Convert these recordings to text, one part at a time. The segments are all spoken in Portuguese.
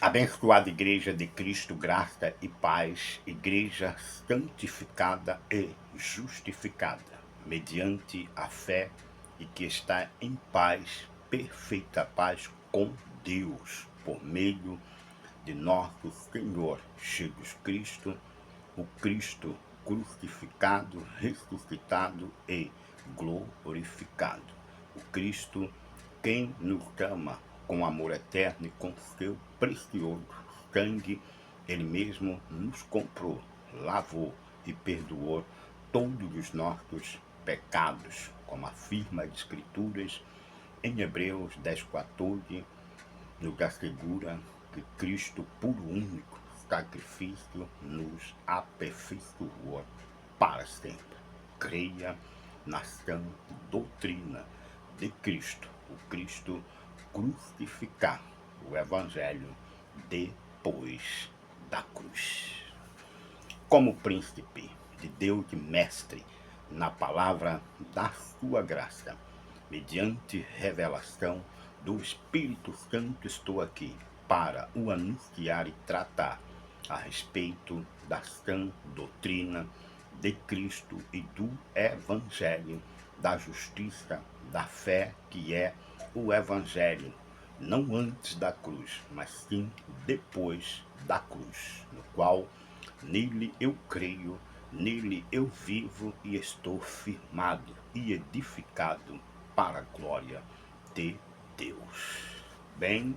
Abençoada Igreja de Cristo, graça e paz, Igreja santificada e justificada, mediante a fé e que está em paz, perfeita paz com Deus, por meio de nosso Senhor Jesus Cristo, o Cristo crucificado, ressuscitado e glorificado. O Cristo, quem nos ama com amor eterno e com seu precioso sangue, ele mesmo nos comprou, lavou e perdoou todos os nossos pecados, como afirma as Escrituras em Hebreus 10:14, nos assegura que Cristo, por único sacrifício, nos aperfeiçoou para sempre. Creia na sã doutrina de Cristo, o Cristo crucificado, o Evangelho depois da cruz. Como príncipe de Deus e mestre na palavra da sua graça, mediante revelação do Espírito Santo, estou aqui para o anunciar e tratar a respeito da sã doutrina de Cristo e do Evangelho, da justiça, da fé, que é o Evangelho, não antes da cruz, mas sim depois da cruz, no qual nele eu creio, nele eu vivo e estou firmado e edificado para a glória de Deus. Bem,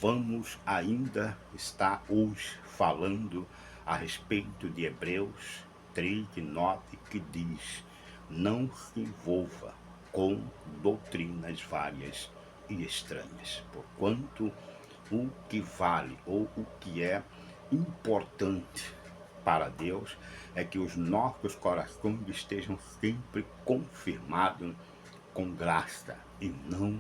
vamos ainda estar hoje falando a respeito de Hebreus 13:9, que diz: não se envolva com doutrinas várias e estranhas, porquanto o que vale ou o que é importante para Deus é que os nossos corações estejam sempre confirmados com graça e não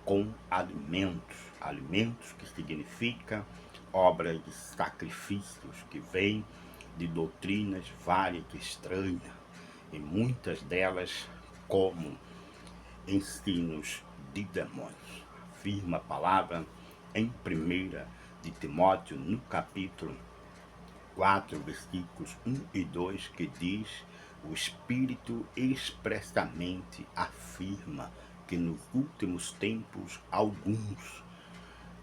com alimentos que significa obras de sacrifícios que vêm de doutrinas várias e estranhas, e muitas delas como ensinos de demônios. Afirma a palavra em 1 de Timóteo, no capítulo 4, versículos 1 e 2, que diz: o Espírito expressamente afirma que nos últimos tempos alguns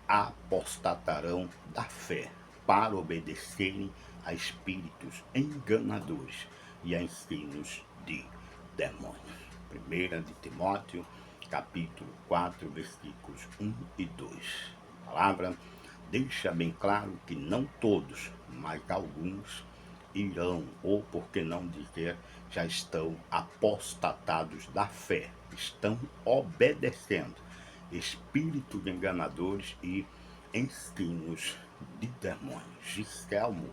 apostatarão da fé para obedecerem a espíritos enganadores e a ensinos de demônios. 1 de Timóteo, capítulo 4, versículos 1 e 2. A palavra deixa bem claro que não todos, mas alguns irão, ou por que não dizer, já estão apostatados da fé, estão obedecendo espíritos enganadores e ensinos de demônios. Giselmo,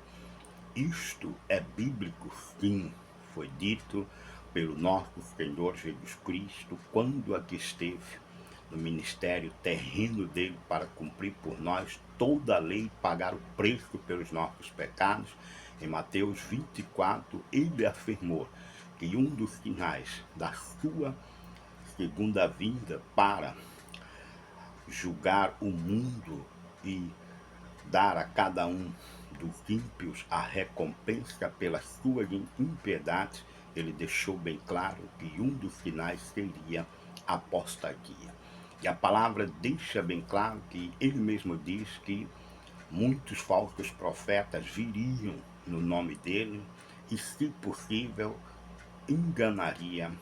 isto é bíblico, sim, foi dito pelo nosso Senhor Jesus Cristo quando aqui esteve no ministério terreno dele para cumprir por nós toda a lei e pagar o preço pelos nossos pecados. Em Mateus 24, ele afirmou que um dos sinais da sua segunda vinda para julgar o mundo e dar a cada um dos ímpios a recompensa pelas suas impiedades, ele deixou bem claro que um dos sinais seria a apostasia. E a palavra deixa bem claro que ele mesmo diz que muitos falsos profetas viriam no nome dele e, se possível, enganaria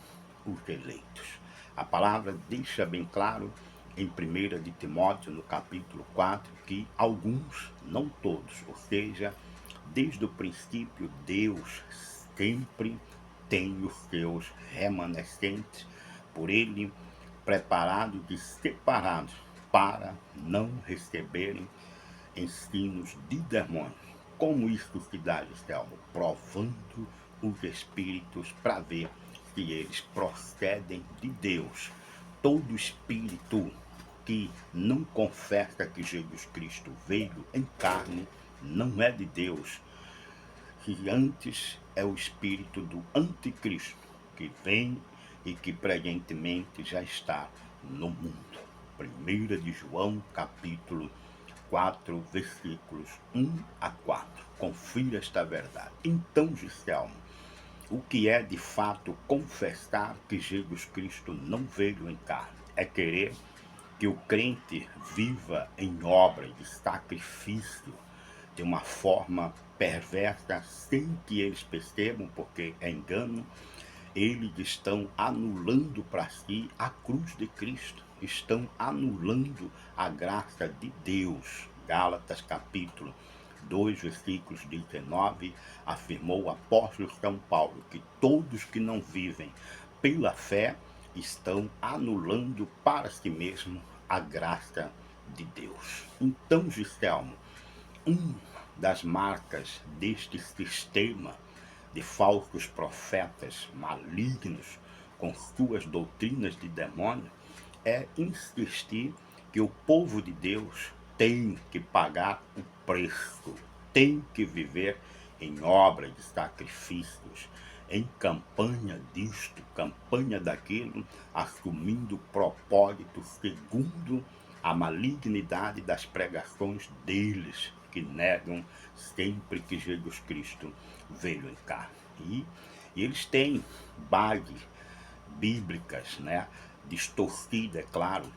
os eleitos. A palavra deixa bem claro em 1 de Timóteo, no capítulo 4, que alguns, não todos, ou seja, desde o princípio, Deus sempre tem os seus remanescentes, por ele preparados e separados para não receberem ensinos de demônios. Como isso se dá, Gistelmo? Provando os espíritos para ver se eles procedem de Deus. Todo espírito que não confessa que Jesus Cristo veio em carne não é de Deus, que antes é o espírito do anticristo, que vem e que presentemente já está no mundo. 1 de João, capítulo 4, versículos 1 a 4. Confira esta verdade. Então, Gistelmo, o que é de fato confessar que Jesus Cristo não veio em carne? É querer que o crente viva em obra de sacrifício de uma forma perversa, sem que eles percebam, porque é engano. Eles estão anulando para si a cruz de Cristo, estão anulando a graça de Deus. Gálatas capítulo 2, versículos 19, afirmou o apóstolo São Paulo que todos que não vivem pela fé estão anulando para si mesmo a graça de Deus. Então, Gistelmo, uma das marcas deste sistema de falsos profetas malignos com suas doutrinas de demônio é insistir que o povo de Deus tem que pagar o preço, tem que viver em obras de sacrifícios, em campanha disto, campanha daquilo, assumindo propósitos segundo a malignidade das pregações deles, que negam sempre que Jesus Cristo veio em carne. E eles têm bases bíblicas, né, distorcidas, é claro,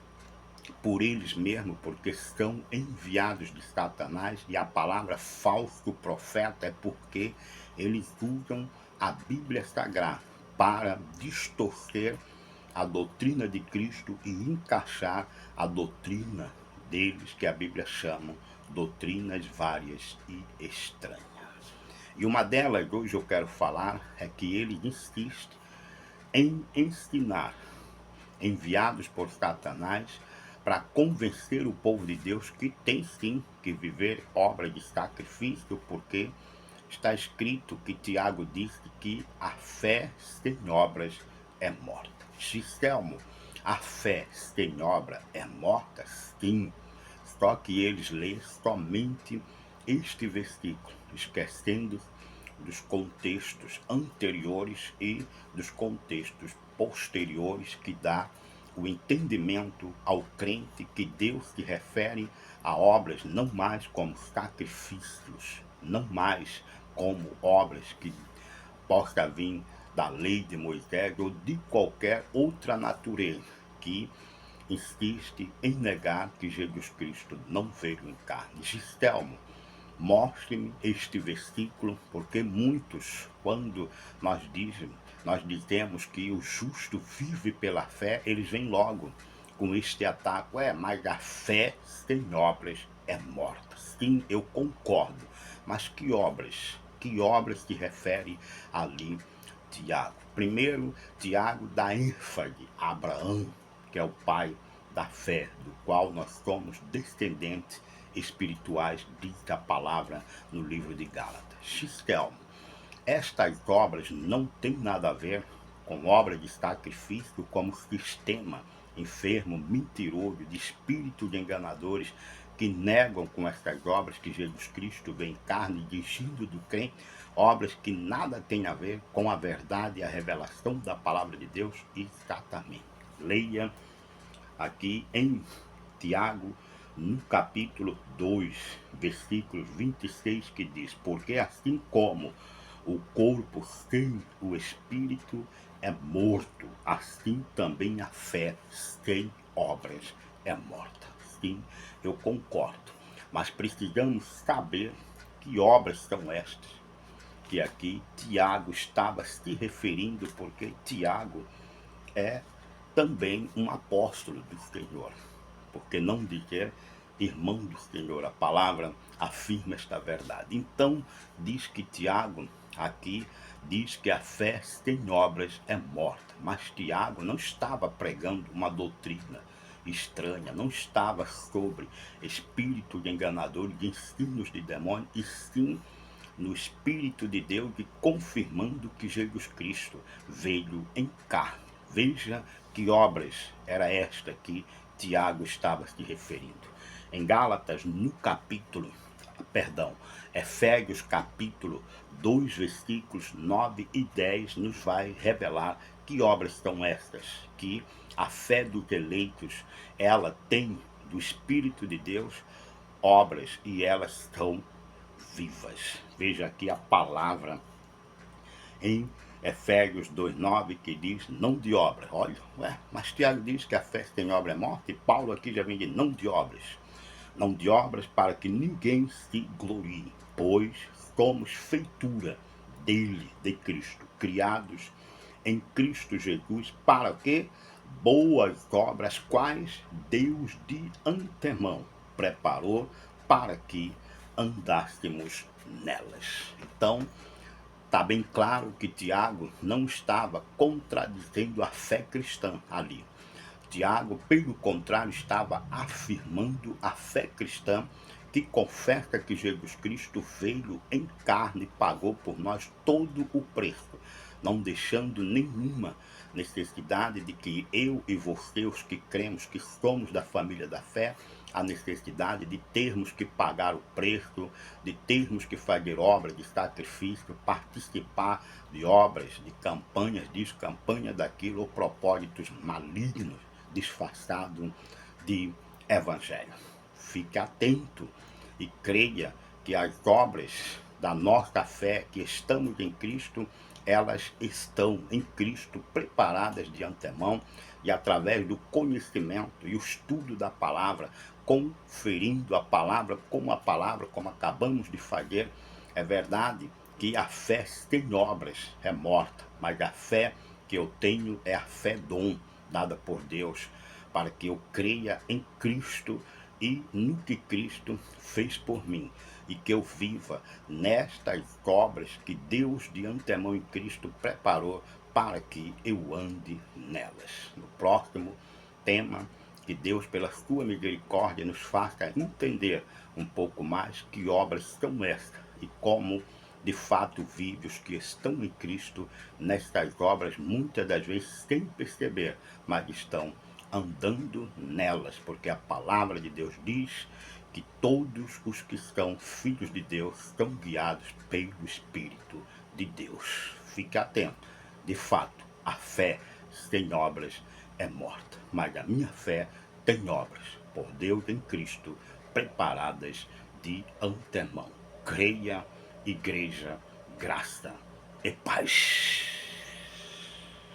por eles mesmos, porque são enviados de Satanás, e a palavra falso profeta é porque eles usam a Bíblia Sagrada para distorcer a doutrina de Cristo e encaixar a doutrina deles, que a Bíblia chama doutrinas várias e estranhas. E uma delas, hoje eu quero falar, é que ele insiste em ensinar enviados por Satanás para convencer o povo de Deus que tem sim que viver obra de sacrifício, porque está escrito que Tiago disse que a fé sem obras é morta. Gistelmo, a fé sem obra é morta? Sim. Só que eles lêem somente este versículo, esquecendo dos contextos anteriores e dos contextos posteriores, que dá o entendimento ao crente que Deus se refere a obras não mais como sacrifícios, não mais como obras que possa vir da lei de Moisés ou de qualquer outra natureza que insiste em negar que Jesus Cristo não veio em carne. Gistelmo, mostre-me este versículo, porque muitos, quando nós dizemos que o justo vive pela fé, eles vêm logo com este ataque: mas a fé sem obras é morta. Sim, eu concordo, mas que obras? Que obras se refere ali Tiago? Primeiro, Tiago dá ênfase a Abraão, que é o pai da fé, do qual nós somos descendentes espirituais, diz a palavra no livro de Gálatas. Gistelmo, estas obras não têm nada a ver com obra de sacrifício como sistema enfermo, mentiroso, de espírito de enganadores que negam com estas obras que Jesus Cristo vem em carne, dirigindo do crente, obras que nada têm a ver com a verdade e a revelação da palavra de Deus. Exatamente. Leia aqui em Tiago, no capítulo 2, versículo 26, que diz: porque assim como o corpo sem o espírito é morto, assim também a fé sem obras é morta. Sim, eu concordo, mas precisamos saber que obras são estas que aqui Tiago estava se referindo, porque Tiago é também um apóstolo do Senhor, porque não dizer irmão do Senhor, a palavra afirma esta verdade. Então diz que Tiago aqui diz que a fé sem obras é morta, mas Tiago não estava pregando uma doutrina estranha, não estava sobre espírito de enganador, de ensinos de demônio, e sim no Espírito de Deus e confirmando que Jesus Cristo veio em carne. Veja que obras era esta que Tiago estava se referindo. Em Gálatas, no Efésios capítulo 2, versículos 9 e 10, nos vai revelar que obras são estas, que a fé dos eleitos, ela tem do Espírito de Deus obras e elas são vivas. Veja aqui a palavra em Efésios 2,9 que diz não de obras. Olha, mas Tiago diz que a fé sem obra é morte, e Paulo aqui já vem de não de obras. Não de obras para que ninguém se glorie, pois somos feitura dele, de Cristo, criados em Cristo Jesus, para que boas obras, quais Deus de antemão preparou para que andássemos nelas. Então, está bem claro que Tiago não estava contradizendo a fé cristã ali. Tiago, pelo contrário, estava afirmando a fé cristã que confessa que Jesus Cristo veio em carne e pagou por nós todo o preço, não deixando nenhuma necessidade de que eu e você, os que cremos que somos da família da fé, a necessidade de termos que pagar o preço, de termos que fazer obras de sacrifício, participar de obras, de campanhas disso, campanha daquilo, ou propósitos malignos disfarçado de evangelho. Fique atento e creia que as obras da nossa fé que estamos em Cristo, elas estão em Cristo preparadas de antemão e através do conhecimento e o estudo da palavra, conferindo a palavra, como acabamos de fazer. É verdade que a fé sem obras é morta, mas a fé que eu tenho é a fé dom, dada por Deus, para que eu creia em Cristo e no que Cristo fez por mim, e que eu viva nestas obras que Deus de antemão em Cristo preparou para que eu ande nelas. No próximo tema, que Deus, pela sua misericórdia, nos faça entender um pouco mais que obras são estas e como de fato vive os que estão em Cristo nestas obras, muitas das vezes sem perceber, mas estão andando nelas, porque a palavra de Deus diz que todos os que são filhos de Deus são guiados pelo Espírito de Deus. Fique atento. De fato, a fé sem obras é morta, mas a minha fé tem obras, por Deus em Cristo, preparadas de antemão. Creia, igreja, graça e paz.